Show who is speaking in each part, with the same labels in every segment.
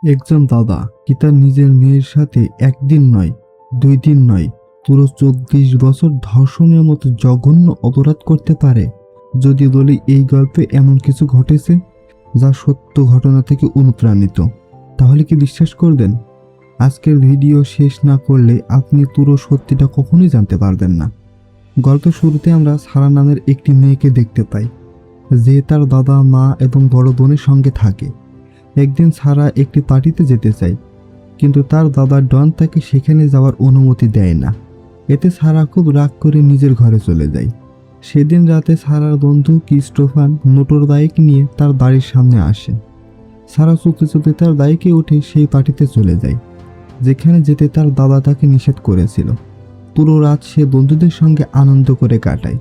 Speaker 1: একজন দাদা কি তার নিজের মেয়ের সাথে একদিন নয়, 2 দিন নয়, পুরো 24 বছর ধর্ষণের মতো জঘন্য অপরাধ করতে পারে? যদি বলি এই গল্পে এমন কিছু ঘটেছে যা সত্য ঘটনা থেকে অনুপ্রাণিত, তাহলে কি বিশ্বাস করবেন? আজকের ভিডিও শেষ না করলে আপনি পুরো সত্যিটা কখনোই জানতে পারবেন না। গল্পের শুরুতে আমরা সারা নামের একটি মেয়েকে দেখতে পাই, যে তার বাবা, মা এবং বড় বোনের সঙ্গে থাকে। একদিন সারা একটি পার্টিতে যেতে চায়, কিন্তু তার বাবা ডন তাকে সেখানে যাওয়ার অনুমতি দেয় না। এতে সারা খুব রাগ করে নিজের ঘরে চলে যায়। সেদিন রাতে সারার বন্ধু ক্রিস্টোফার মোটর বাইক নিয়ে তার বাড়ির সামনে আসে। সারা চুপতে চুপতে তার বাইকে উঠে সেই পার্টিতে চলে যায়, যেখানে যেতে তার বাবা তাকে নিষেধ করেছিল। পুরো রাত সে বন্ধুদের সঙ্গে আনন্দ করে কাটায়।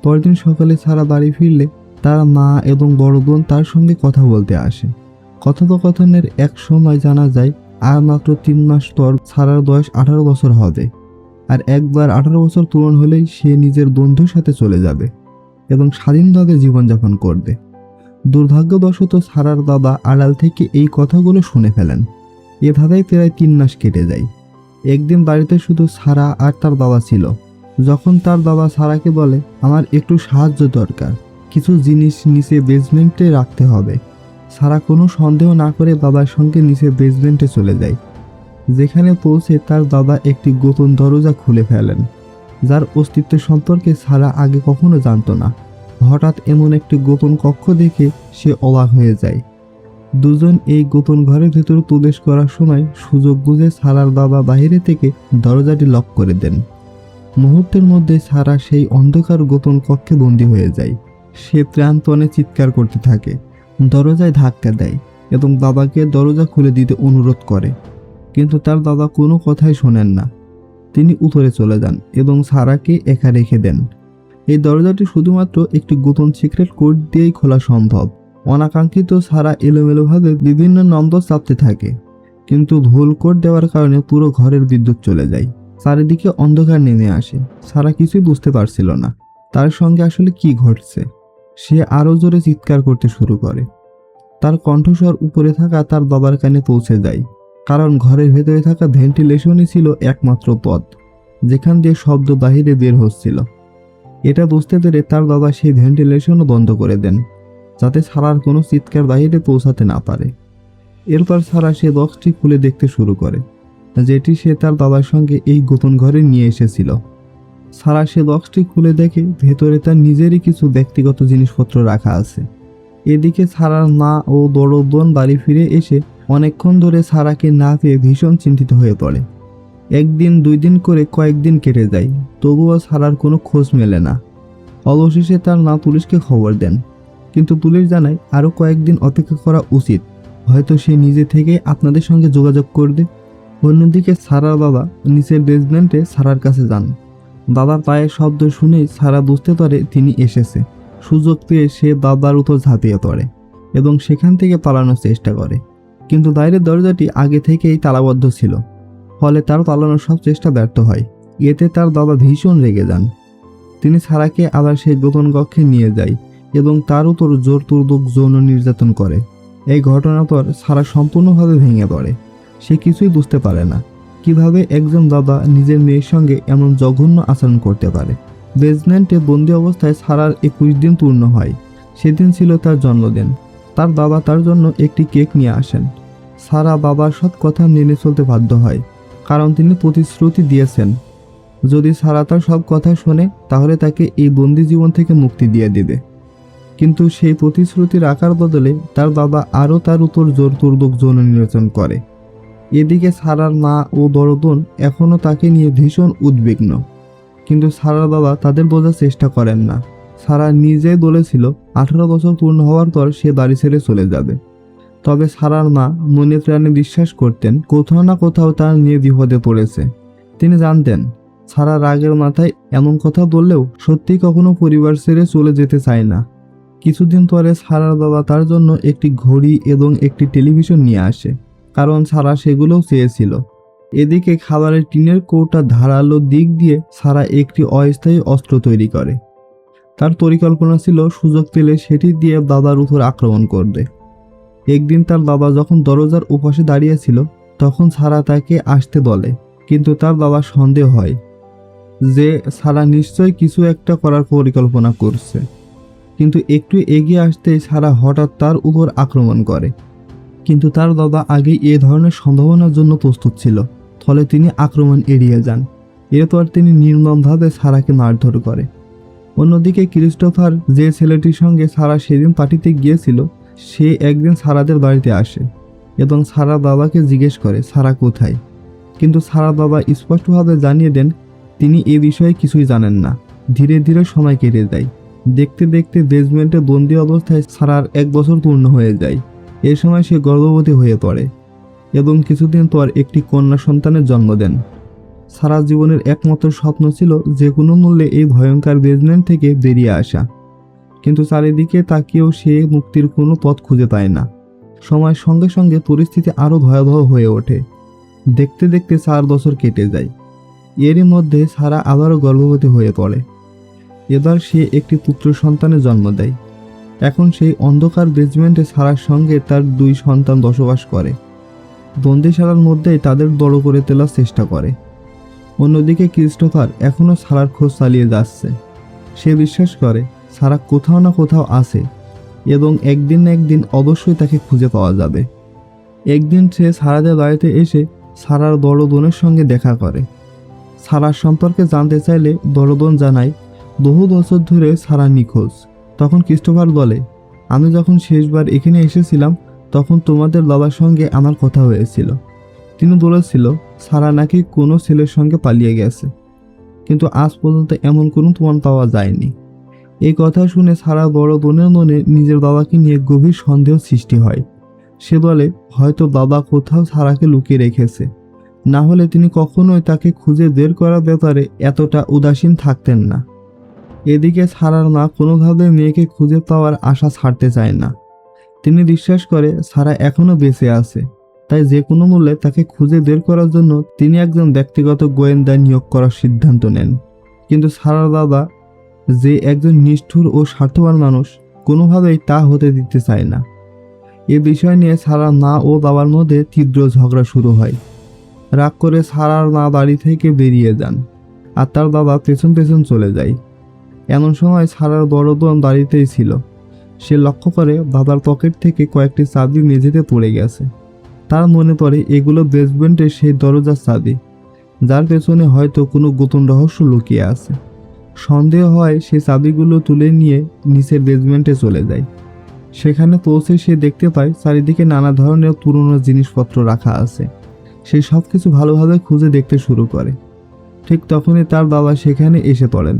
Speaker 1: পরদিন সকালে সারা বাড়ি ফিরলে তার মা এবং বড় বোন তার সঙ্গে কথা বলতে আসে। কথোপকথনের এক সময় জানা যায় আর মাত্র 3 মাস পর সারার বয়স 18 বছর হবে, আর একবার 18 বছর পূরণ হলেই সে নিজের বন্ধুর সাথে চলে যাবে এবং স্বাধীনভাবে জীবনযাপন করবে। দুর্ভাগ্যবশত সারার বাবা আড়াল থেকে এই কথাগুলো শুনে ফেলেন। এভাবেই প্রায় 3 মাস কেটে যায়। একদিন বাড়িতে শুধু সারা আর তার বাবা ছিল। যখন তার বাবা সারাকে বলে, আমার একটু সাহায্য দরকার, কিছু জিনিস নিচে বেসমেন্টে রাখতে হবে, সারা কোনো সন্দেহ না করে বাবার সঙ্গে নিচে বেসমেন্টে চলে যায়। যেখানে পৌঁছে তার বাবা একটি গোপন দরজা খুলে ফেলেন, যার অস্তিত্ব সম্পর্কে সারা আগে কখনো জানতো না। হঠাৎ এমন একটি গোপন কক্ষ দেখে সে অবাক হয়ে যায়। দুজন এই গোপন ঘরের ভেতর প্রবেশ করার সময় সুযোগ বুঝে সারার বাবা বাইরে থেকে দরজাটি লক করে দেন। মুহূর্তের মধ্যে সারা সেই অন্ধকার গোপন কক্ষে বন্দী হয়ে যায়। সে প্রাণপণে চিৎকার করতে থাকে, দরজায় ধাক্কা দেয় এবং বাবাকে দরজা খুলে দিতে অনুরোধ করে, কিন্তু তার বাবা কোনো কথাই শোনেন না। তিনি উপরে চলে যান এবং সারাকে একা রেখে দেন। এই দরজাটি শুধুমাত্র একটি গোপন সিক্রেট কোড দিয়েই খোলা সম্ভব। অনাকাঙ্ক্ষিত সারা এলোমেলোভাবে বিভিন্ন নম্বর চাপতে থাকে, কিন্তু ভুল কোড দেওয়ার কারণে পুরো ঘরের বিদ্যুৎ চলে যায়। চারিদিকে অন্ধকার নেমে আসে। সারা কিছুই বুঝতে পারছিল না তার সঙ্গে আসলে কি ঘটছে। সে আরো জোরে চিৎকার করতে শুরু করে। তার কণ্ঠস্বর উপরে থাকা তার বাবার কানে পৌঁছে যায়, কারণ ঘরের ভেতরে থাকা ভেন্টিলেশনই ছিল একমাত্র পথ যেখান দিয়ে শব্দ বাহিরে বের হচ্ছিল। এটা বুঝতে পেরে তার বাবা সেই ভেন্টিলেশনও বন্ধ করে দেন, যাতে সারার কোনো চিৎকার বাহিরে পৌঁছাতে না পারে। এরপর সারা সে বক্সটি খুলে দেখতে শুরু করে, যেটি সে তার বাবার সঙ্গে এই গোপন ঘরে নিয়ে এসেছিল। সারা সে বক্সটি খুলে দেখে ভেতরে তার নিজেরই কিছু ব্যক্তিগত জিনিসপত্র রাখা আছে। এদিকে সারার মা ও বড় বোন বাড়ি ফিরে এসে অনেকক্ষণ ধরে সারাকে না পেয়ে ভীষণ চিন্তিত হয়ে পড়ে। 1 দিন 2 দিন করে কয়েকদিন কেটে যায়, তবুও সারার কোনো খোঁজ মেলে না। অবশেষে তার মা পুলিশকে খবর দেন, কিন্তু পুলিশ জানায় আরও কয়েকদিন অপেক্ষা করা উচিত, হয়তো সে নিজে থেকে আপনাদের সঙ্গে যোগাযোগ করবে। অন্যদিকে সারার বাবা নিচের বেসমেন্টে সারার কাছে যান। বাবার পায়ের শব্দ শুনেই সারা বুঝতে পারে তিনি এসেছে। সুযোগ পেয়ে সে বাবার উপর ঝাঁপিয়ে পড়ে এবং সেখান থেকে পালানোর চেষ্টা করে, কিন্তু বাইরের দরজাটি আগে থেকেই তালাবদ্ধ ছিল, ফলে তার পালানোর সব চেষ্টা ব্যর্থ হয়। এতে তার বাবা ভীষণ রেগে যান। তিনি সারাকে আবার সেই গোপন কক্ষে নিয়ে যায় এবং তার উপর জোরপূর্বক যৌন নির্যাতন করে। এই ঘটনার পর সারা সম্পূর্ণভাবে ভেঙে পড়ে। সে কিছুই বুঝতে পারে না কিভাবে একজন বাবা নিজের মেয়ের সঙ্গে এমন জঘন্য আচরণ করতে পারে। বেসমেন্টে বন্দি অবস্থায় সারার 21 দিন পূর্ণ হয়। সেদিন ছিল তার জন্মদিন। তার বাবা তার জন্য একটি কেক নিয়ে আসেন। সারা বাবার সব কথা মেনে চলতে বাধ্য হয়, কারণ তিনি প্রতিশ্রুতি দিয়েছেন যদি সারা তার সব কথা শোনে তাহলে তাকে এই বন্দি জীবন থেকে মুক্তি দিয়ে দেবে। কিন্তু সেই প্রতিশ্রুতি রাখার বদলে তার বাবা আরও তার উপর জোরপূর্বক যৌন নির্যাতন করে। এদিকে সারার মা ও বড় বোন এখনও তাকে নিয়ে ভীষণ উদ্বিগ্ন, কিন্তু সারার বাবা তাদের বোঝার চেষ্টা করেন না। সারা নিজেই বলেছিল 18 বছর পূর্ণ হওয়ার পর সে বাড়ি ছেড়ে চলে যাবে। তবে সারার মা মনে প্রাণে বিশ্বাস করতেন কোথাও না কোথাও তার মেয়ে বিপদে পড়েছে। তিনি জানতেন সারা রাগের মাথায় এমন কথা বললেও সত্যি কখনো পরিবার ছেড়ে চলে যেতে চায় না। কিছুদিন পরে সারার বাবা তার জন্য একটি ঘড়ি এবং একটি টেলিভিশন নিয়ে আসে, কারণ সারা সেগুলোও চেয়েছিল। এদিকে খাবারের টিনের কৌটা ধারালো দিক দিয়ে সারা একটি অস্থায়ী অস্ত্র তৈরি করে। তার পরিকল্পনা ছিল সুযোগ পেলে সেটি দিয়ে বাবার উপর আক্রমণ করবে। একদিন তার বাবা যখন দরজার উপাশে দাঁড়িয়েছিল তখন সারা তাকে আসতে বলে, কিন্তু তার বাবা সন্দেহ হয় যে সারা নিশ্চয়ই কিছু একটা করার পরিকল্পনা করছে। কিন্তু একটু এগিয়ে আসতেই সারা হঠাৎ তার উপর আক্রমণ করে। কিন্তু তার বাবা আগেই এ ধরনের সম্ভাবনার জন্য প্রস্তুত ছিল, ফলে তিনি আক্রমণ এড়িয়ে যান। এরপর তিনি নির্মমভাবে সারাকে মারধর করে। অন্যদিকে ক্রিস্টোফার, যে ছেলেটির সঙ্গে সারা সেদিন পার্টিতে গিয়েছিল, সে একদিন সারাদের বাড়িতে আসে এবং সারা বাবাকে জিজ্ঞেস করে সারা কোথায়। কিন্তু সারা বাবা স্পষ্টভাবে জানিয়ে দেন তিনি এ বিষয়ে কিছুই জানেন না। ধীরে ধীরে সময় কেটে যায়। দেখতে দেখতে বেসমেন্টে বন্দি অবস্থায় সারার 1 বছর পূর্ণ হয়ে যায়। এ সময় সে গর্ভবতী হয়ে পড়ে এবং কিছুদিন পর একটি কন্যা সন্তানের জন্ম দেন। সারা জীবনের একমাত্র স্বপ্ন ছিল যে কোনো মূল্যে এই ভয়ঙ্কর বেসমেন্ট থেকে বেরিয়ে আসা, কিন্তু চারিদিকে তাকিয়েও সে মুক্তির কোনো পথ খুঁজে পায় না। সময়ের সঙ্গে সঙ্গে পরিস্থিতি আরও ভয়াবহ হয়ে ওঠে। দেখতে দেখতে 4 বছর কেটে যায়। এরই মধ্যে সারা আবারও গর্ভবতী হয়ে পড়ে। এবার সে একটি পুত্র সন্তানের জন্ম দেয়। এখন সেই অন্ধকার বেসমেন্টে সারার সঙ্গে তার 2 সন্তান বসবাস করে। বন্দিশালার মধ্যেই তাদের বড় করে তোলার চেষ্টা করে। অন্যদিকে ক্রিস্টোফার এখনও সারার খোঁজ চালিয়ে যাচ্ছে। সে বিশ্বাস করে সারা কোথাও না কোথাও আছে এবং একদিন না একদিন অবশ্যই তাকে খুঁজে পাওয়া যাবে। একদিন সে সারাদের বাড়িতে এসে সারার বড় বোনের সঙ্গে দেখা করে। সারার সম্পর্কে জানতে চাইলে বড় বোন জানায় বহু বছর ধরে সারা নিখোঁজ। তখন ক্রিস্টোফার বলে, আমি যখন শেষবার এখানে এসেছিলাম তখন তোমাদের বাবার সঙ্গে আমার কথা হয়েছিল। তিনি বলেছিল সারা নাকি কোনো ছেলের সঙ্গে পালিয়ে গেছে, কিন্তু আজ পর্যন্ত এমন কোনো প্রমাণ পাওয়া যায়নি। এই কথা শুনে সারা বড় বোনের মনে নিজের বাবাকে নিয়ে গভীর সন্দেহ সৃষ্টি হয়। সে বলে হয়তো বাবা কোথাও সারাকে লুকিয়ে রেখেছে, না হলে তিনি কখনোই তাকে খুঁজে বের করার ব্যাপারে এতটা উদাসীন থাকতেন না। এদিকে সারার মা কোনোভাবে মেয়েকে খুঁজে পাওয়ার আশা ছাড়তে চায় না। তিনি বিশ্বাস করে সারা এখনো বেঁচে আছে, তাই যে কোনো মূল্যে তাকে খুঁজে বের করার জন্য তিনি একজন ব্যক্তিগত গোয়েন্দা নিয়োগ করার সিদ্ধান্ত নেন। কিন্তু সারার বাবা, যে একজন নিষ্ঠুর ও স্বার্থবান মানুষ, কোনোভাবেই তা হতে দিতে চায় না। এ বিষয় নিয়ে সারার মা ও বাবার মধ্যে তীব্র ঝগড়া শুরু হয়। রাগ করে সারার মা বাড়ি থেকে বেরিয়ে যান আর তার বাবা পেছন পেছন চলে যায়। এমন সময় সারার বড় বোন বাড়িতেই ছিল। সে লক্ষ্য করে বাবার পকেট থেকে কয়েকটি চাবি মেঝেতে পড়ে গেছে। তার মনে পড়ে এগুলো বেসমেন্টের সেই দরজার চাবি, যার পেছনে হয়তো কোনো গোপন রহস্য লুকিয়ে আছে। সন্দেহ হয় সে চাবিগুলো তুলে নিয়ে নিচের বেসমেন্টে চলে যায়। সেখানে পৌঁছে সে দেখতে পায় চারিদিকে নানা ধরনের পুরনো জিনিসপত্র রাখা আছে। সে সব কিছু ভালোভাবে খুঁজে দেখতে শুরু করে। ঠিক তখনই তার বাবা সেখানে এসে পড়েন।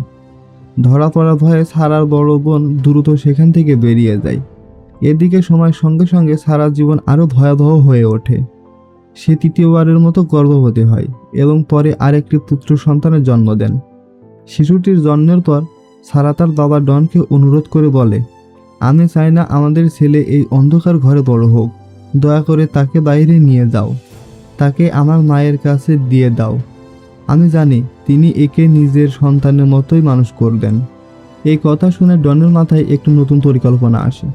Speaker 1: ধরা পড়া ভয়ে সারার বড় বোন দ্রুত সেখান থেকে বেরিয়ে যায়। এদিকে সময়ের সঙ্গে সঙ্গে সারা জীবন আরও ভয়াবহ হয়ে ওঠে। সে তৃতীয়বারের মতো গর্ভবতী হয় এবং পরে আরেকটি পুত্র সন্তানের জন্ম দেন। শিশুটির জন্মের পর সারা তার বাবা ডনকে অনুরোধ করে বলে, আমি চাই না আমাদের ছেলে এই অন্ধকার ঘরে বড় হোক। দয়া করে তাকে বাইরে নিয়ে যাও, তাকে আমার মায়ের কাছে দিয়ে দাও। আমি জানি তিনি একে নিজের সন্তানের মতোই মানুষ করবেন। এই কথা শুনে ডনের মাথায় একটু নতুন পরিকল্পনা আসে।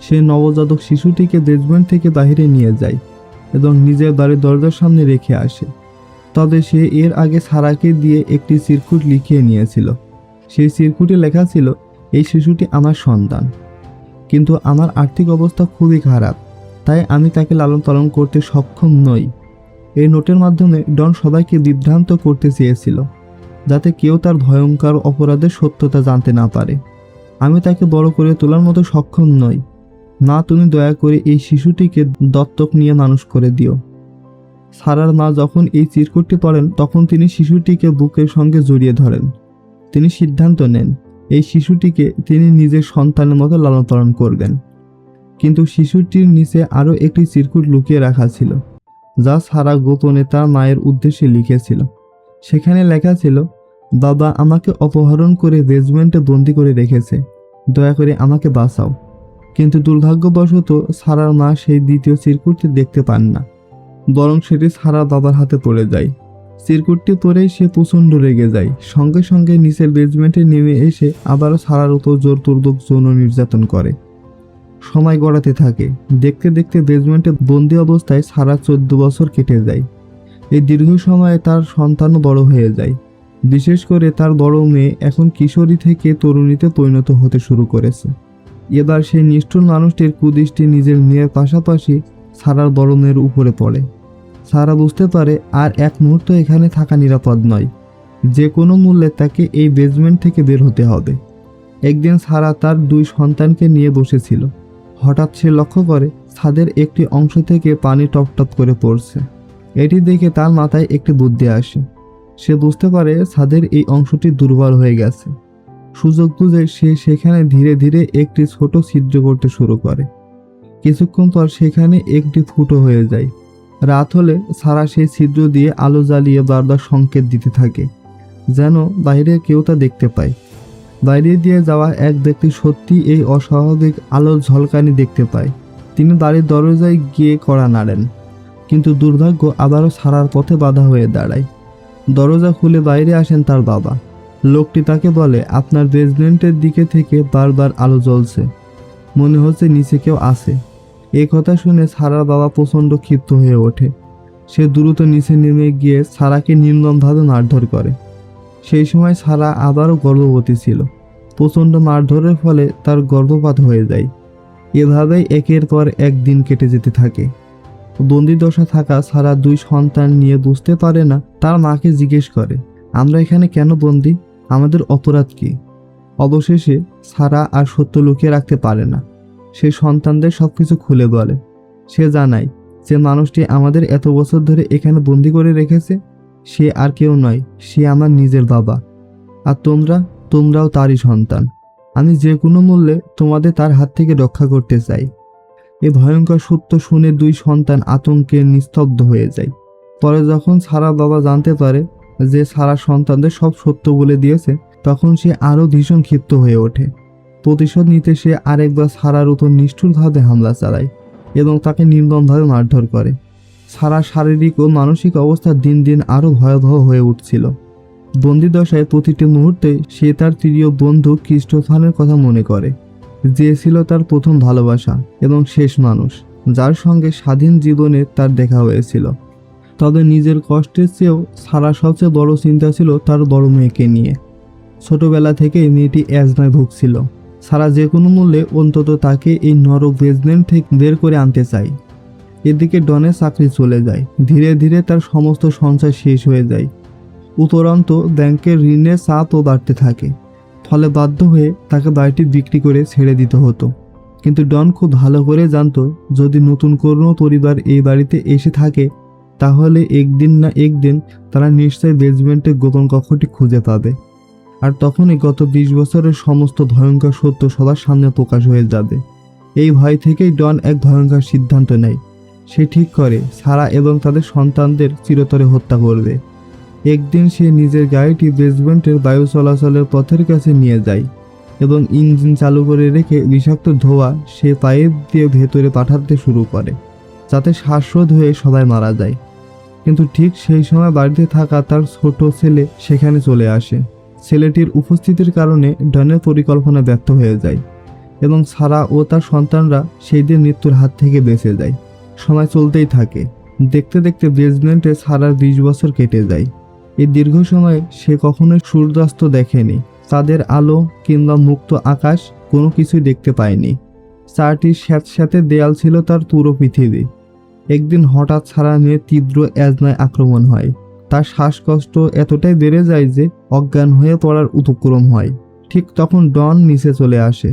Speaker 1: সে নবজাতক শিশুটিকে বেসমেন্ট থেকে বাইরে নিয়ে যায় এবং নিজের বাড়ির দরজার সামনে রেখে আসে। তবে সে এর আগে সারাকে দিয়ে একটি চিরকুট লিখিয়ে নিয়েছিল। সেই চিরকুটে লেখা ছিল, এই শিশুটি আমার সন্তান, কিন্তু আমার আর্থিক অবস্থা খুবই খারাপ, তাই আমি তাকে লালন পালন করতে সক্ষম নই। এই নোটের মাধ্যমে ডন সবাইকে বিভ্রান্ত করতে চেয়েছিল, যাতে কেউ তার ভয়ঙ্কর অপরাধের সত্যতা জানতে না পারে। আমি তাকে বড় করে তোলার মতো সক্ষম নই। মা, তুমি দয়া করে এই শিশুটিকে দত্তক নিয়ে মানুষ করে দিও। সারার মা যখন এই চিরকুটটি পড়েন তখন তিনি শিশুটিকে বুকের সঙ্গে জড়িয়ে ধরেন। তিনি সিদ্ধান্ত নেন এই শিশুটিকে তিনি নিজের সন্তানের মতো লালন পালন করবেন। কিন্তু শিশুটির নিচে আরও একটি চিরকুট লুকিয়ে রাখা ছিল, যা সারা গোপনে তার মায়ের উদ্দেশ্যে লিখেছিল। সেখানে লেখা ছিল, বাবা আমাকে অপহরণ করে বেসমেন্টে বন্দি করে রেখেছে, দয়া করে আমাকে বাঁচাও। কিন্তু দুর্ভাগ্যবশত সারার মা সেই দ্বিতীয় চিরকুটটি দেখতে পান না, বরং সেটি সারা বাবার হাতে পড়ে যায়। চিরকুটটি পরেই সে প্রচণ্ড রেগে যায়। সঙ্গে সঙ্গে নিচের বেসমেন্টে নেমে এসে আবারও সারার উপর জোরপূর্বক যৌন নির্যাতন করে। সময় গড়াতে থাকে। দেখতে দেখতে বেজমেন্টে বন্দি অবস্থায় সারা 14 বছর কেটে যায়। এই দীর্ঘ সময়ে তার সন্তানও বড় হয়ে যায়। বিশেষ করে তার বড় মেয়ে এখন কিশোরী থেকে তরুণীতে পরিণত হতে শুরু করেছে। এবার সেই নিষ্ঠুর মানুষটির কুদৃষ্টি নিজের মেয়ের পাশাপাশি সারার বড় মেয়ের উপরে পড়ে। সারা বুঝতে পারে আর এক মুহূর্ত এখানে থাকা নিরাপদ নয়। যে কোনো মূল্যে তাকে এই বেজমেন্ট থেকে বের হতে হবে। একদিন সারা তার 2 সন্তানকে নিয়ে বসেছিল। হঠাৎ সে লক্ষ্য করে ছাদের একটি অংশ থেকে পানি টপ টপ করে পড়ছে। এটি দেখে তার মাথায় একটি বুদ্ধি আসে। সে বুঝতে পারে ছাদের এই অংশটি দুর্বল হয়ে গেছে। সুযোগ বুঝে সে সেখানে ধীরে ধীরে একটি ছোট ছিদ্র করতে শুরু করে। কিছুক্ষণ পর সেখানে একটি ফুটো হয়ে যায়। রাত হলে সারা সেই ছিদ্র দিয়ে আলো জ্বালিয়ে বারবার সংকেত দিতে থাকে, যেন বাইরে কেউ তা দেখতে পায়। বাইরে দিয়ে যাওয়া এক ব্যক্তি সত্যি এই অস্বাভাবিক আলোর ঝলকানি দেখতে পায়। তিনি বাড়ির দরজায় গিয়ে কড়া নাড়েন, কিন্তু দুর্ভাগ্য আবারও সারার পথে বাধা হয়ে দাঁড়ায়। দরজা খুলে বাইরে আসেন তার বাবা। লোকটি তাকে বলে, আপনার বেসমেন্টের দিকে থেকে বারবার আলো জ্বলছে, মনে হচ্ছে নিচে কেউ আছে। এই কথা শুনে সারার বাবা প্রচণ্ড ক্ষিপ্ত হয়ে ওঠে। সে দ্রুত নিচে নেমে গিয়ে সারাকে নির্মমভাবে মারধর করে। সেই সময় সারা আবারও গর্ভবতী ছিল। প্রচণ্ড মারধরের ফলে তার গর্ভপাত হয়ে যায়। এভাবেই একের পর এক দিন কেটে যেতে থাকে। বন্দিদশা থাকা সারা 2 সন্তান নিয়ে বুঝতে পারে না। তার মাকে জিজ্ঞেস করে, আমরা এখানে কেন বন্দি? আমাদের অপরাধ কি? অবশেষে সারা আর সত্য লুকিয়ে রাখতে পারে না। সে সন্তানদের সবকিছু খুলে বলে। সে জানায় যে মানুষটি আমাদের এত বছর ধরে এখানে বন্দি করে রেখেছে, সে আর কেউ নয়, সে আমার নিজের বাবা। আর তোমরাও তারই সন্তান। আমি যে কোনো মূল্যে তোমাদের তার হাত থেকে রক্ষা করতে চাই। এই ভয়ঙ্কর সত্য শুনে 2 সন্তান আতঙ্কে নিস্তব্ধ হয়ে যায়। পরে যখন সারা বাবা জানতে পারে যে সারা সন্তানদের সব সত্য বলে দিয়েছে, তখন সে আরও ভীষণ ক্ষিপ্ত হয়ে ওঠে। প্রতিশোধ নিতে সে আরেকবার সারার উপর নিষ্ঠুরভাবে হামলা চালায় এবং তাকে নির্মমভাবে মারধর করে। সারার শারীরিক ও মানসিক অবস্থা দিন দিন আরও ভয়াবহ হয়ে উঠছিল। বন্দিদশায় প্রতিটি মুহূর্তে সে তার প্রিয় বন্ধু ক্রিস্টোফারের কথা মনে করে, যে ছিল তার প্রথম ভালোবাসা এবং শেষ মানুষ, যার সঙ্গে স্বাধীন জীবনে তার দেখা হয়েছিল। তবে নিজের কষ্টের চেয়েও সারা সবচেয়ে বড় চিন্তা ছিল তার বড় মেয়েকে নিয়ে। ছোটবেলা থেকেই মেয়েটি অ্যাজমায় ভুগছিল। সারা যে কোনো মূল্যে অন্তত তাকে এই নরক বেসমেন্ট থেকে বের করে আনতে চায়। এদিকে ডনের চাকরি চলে যায়। ধীরে ধীরে তার সমস্ত সঞ্চয় শেষ হয়ে যায়। উপরন্তু ব্যাংকের ঋণের চাপও বাড়তে থাকে। ফলে বাধ্য হয়ে তাকে বাড়িটি বিক্রি করে ছেড়ে দিতে হতো। কিন্তু ডন খুব ভালো করে জানতো, যদি নতুন কোনো পরিবার এই বাড়িতে এসে থাকে, তাহলে একদিন না একদিন তারা নিশ্চয়ই বেসমেন্টের গোপন কক্ষটি খুঁজে পাবে। আর তখনই গত 20 বছরের সমস্ত ভয়ঙ্কর সত্য সবার সামনে প্রকাশ হয়ে যাবে। এই ভয় থেকেই ডন এক ভয়ঙ্কর সিদ্ধান্ত নেয়। সে ঠিক করে সারা এবং তাদের সন্তানদের চিরতরে হত্যা করবে। একদিন সে নিজের গাড়িটি বেসমেন্টের বায়ু চলাচলের পথের কাছে নিয়ে যায় এবং ইঞ্জিন চালু করে রেখে বিষাক্ত ধোঁয়া সে পাইপ দিয়ে ভেতরে পাঠাতে শুরু করে, যাতে শ্বাসরোধ হয়ে সবাই মারা যায়। কিন্তু ঠিক সেই সময় বাড়িতে থাকা তার ছোট ছেলে সেখানে চলে আসে। ছেলেটির উপস্থিতির কারণে ডনের পরিকল্পনা ব্যর্থ হয়ে যায় এবং সারা ও তার সন্তানরা সেই দিন মৃত্যুর হাত থেকে বেঁচে যায়। সময় চলতেই থাকে। দেখতে দেখতে বেসমেন্টে সারার 20 বছর কেটে যায়। এই দীর্ঘ সময়ে সে কখনোই সূর্যাস্ত দেখেনি, চাঁদের আলো কিংবা মুক্ত আকাশ, কোনো কিছুই দেখতে পায়নি। 4টি স্যাঁতস্যাঁতে দেয়াল ছিল তার পুরো পৃথিবী। একদিন হঠাৎ সারা নিয়ে তীব্র অ্যাজমায় আক্রমণ হয়। তার শ্বাসকষ্ট এতটাই বেড়ে যায় যে অজ্ঞান হয়ে পড়ার উপক্রম হয়। ঠিক তখন ডন নিচে চলে আসে।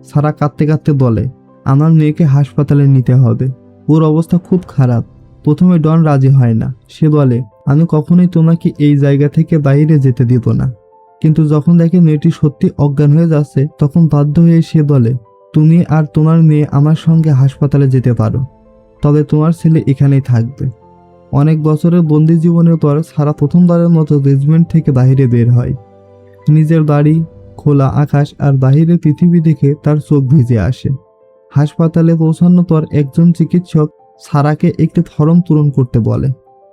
Speaker 1: সারা কাঁদতে কাঁদতে বলে, আমার মেয়েকে হাসপাতালে নিতে হবে, ওর অবস্থা খুব খারাপ। প্রথমে ডন রাজি হয় না। সে বলে, আমি কখনোই তোমাকে এই জায়গা থেকে বাইরে যেতে দিব না। কিন্তু যখন দেখে মেয়েটি সত্যি অজ্ঞান হয়ে যাচ্ছে, তখন বাধ্য হয়ে সে বলে, তুমি আর তোমার মেয়ে আমার সঙ্গে হাসপাতালে যেতে পারো, তবে তোমার ছেলে এখানেই থাকবে। অনেক বছরের বন্দি জীবনের পর সারা প্রথমবারের মতো বেসমেন্ট থেকে বাইরে বের হয়। নিজের বাড়ি, খোলা আকাশ আর বাহিরের পৃথিবী দেখে তার চোখ ভিজে আসে। হাসপাতালে পৌঁছানোর পর একজন চিকিৎসক সারাকে একটি ফর্ম পূরণ করতে বলে।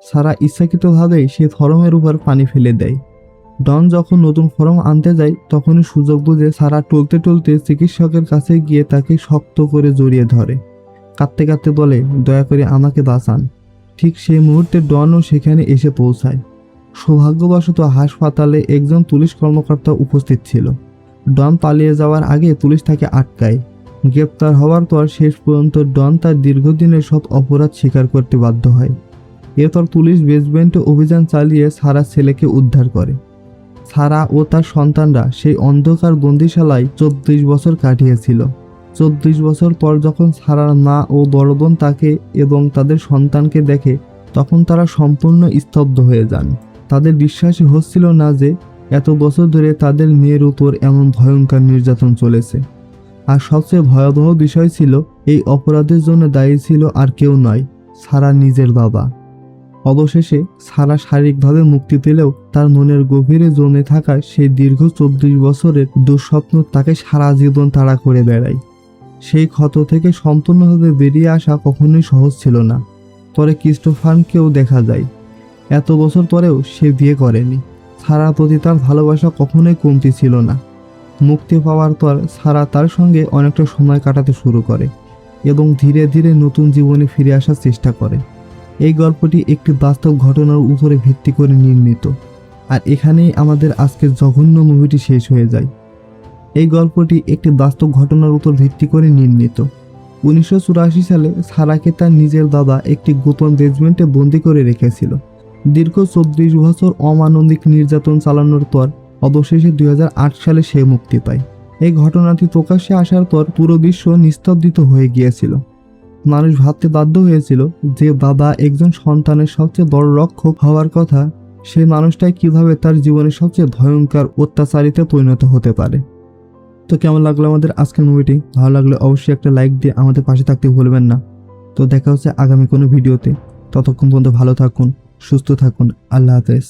Speaker 1: সারা ইচ্ছাকৃতভাবেই সে ফর্মের উপর পানি ফেলে দেয়। ডন যখন নতুন ফর্ম আনতে যায় তখনই সুযোগ বুঝে সারা টলতে টলতে চিকিৎসকের কাছে গিয়ে তাকে শক্ত করে জড়িয়ে ধরে। কাঁদতে কাঁদতে বলে, দয়া করে আমাকে বাঁচান। ঠিক সেই মুহূর্তে ডনও সেখানে এসে পৌঁছায়। সৌভাগ্যবশত হাসপাতালে একজন পুলিশ কর্মকর্তা উপস্থিত ছিল। ডন পালিয়ে যাওয়ার আগে পুলিশ তাকে আটকায়। গ্রেপ্তার হওয়ার পর শেষ পর্যন্ত ডন তার দীর্ঘদিনের সব অপরাধ স্বীকার করতে বাধ্য হয়। এরপর পুলিশ বেসমেন্টে অভিযান চালিয়ে সারার ছেলেকে উদ্ধার করে। সারা ও তার সন্তানরা সেই অন্ধকার বন্দিশালায় 24 বছর কাটিয়েছিল। 24 বছর পর যখন সারার মা ও বড় বোন তাকে এবং তাদের সন্তানকে দেখে তখন তারা সম্পূর্ণ স্তব্ধ হয়ে যান। তাদের বিশ্বাসই হচ্ছিল না যে এত বছর ধরে তাদের মেয়ের উপর এমন ভয়ঙ্কর নির্যাতন চলেছে। আর সবচেয়ে ভয়াবহ বিষয় ছিল, এই অপরাধের জন্য দায়ী ছিল আর কেউ নয়, সারা নিজের বাবা। অবশেষে সারা শারীরিকভাবে মুক্তি পেলেও তার মনের গভীরে জমে থাকা সেই দীর্ঘ 24 বছরের দুঃস্বপ্ন তাকে সারা জীবন তাড়া করে বেড়ায়। সেই ক্ষত থেকে সম্পূর্ণভাবে বেরিয়ে আসা কখনোই সহজ ছিল না। পরে ক্রিস্টোফারকেও দেখা যায়। এত বছর পরেও সে বিয়ে করেনি। সারার প্রতি তার ভালোবাসা কখনোই কমতি ছিল না। মুক্তি পাওয়ার পর সারা তার সঙ্গে অনেকটা সময় কাটাতে শুরু করে এবং ধীরে ধীরে নতুন জীবনে ফিরে আসার চেষ্টা করে। এই গল্পটি একটি বাস্তব ঘটনার উপরে ভিত্তি করে নির্মিত। আর এখানেই আমাদের আজকের জঘন্য মুভিটি শেষ হয়ে যায়। এই গল্পটি একটি বাস্তব ঘটনার উপর ভিত্তি করে নির্মিত। 1984 সালে সারাকে তার নিজের বাবা একটি গোপন বেসমেন্টে বন্দি করে রেখেছিল। দীর্ঘ 24 বছর অমানবিক নির্যাতন চালানোর পর অবশেষে 2008 সালে সে মুক্তি পায়। এই ঘটনাটি প্রকাশ্যে আসার পর পুরো বিশ্ব নিস্তব্ধিত হয়ে গিয়েছিল। মানুষ ভাবতে বাধ্য হয়েছিল যে বাবা একজন সন্তানের সবচেয়ে বড় রক্ষক হওয়ার কথা, সেই মানুষটাই কিভাবে তার জীবনের সবচেয়ে ভয়ঙ্কর অত্যাচারিতে পরিণত হতে পারে। তো কেমন লাগলো আমাদের আজকের মুভিটি? ভালো লাগলে অবশ্যই একটা লাইক দিয়ে আমাদের পাশে থাকতে ভুলবেন না। তো দেখা হচ্ছে আগামী কোনো ভিডিওতে। ততক্ষণ পর্যন্ত ভালো থাকুন, সুস্থ থাকুন। আল্লাহ হাফেজ।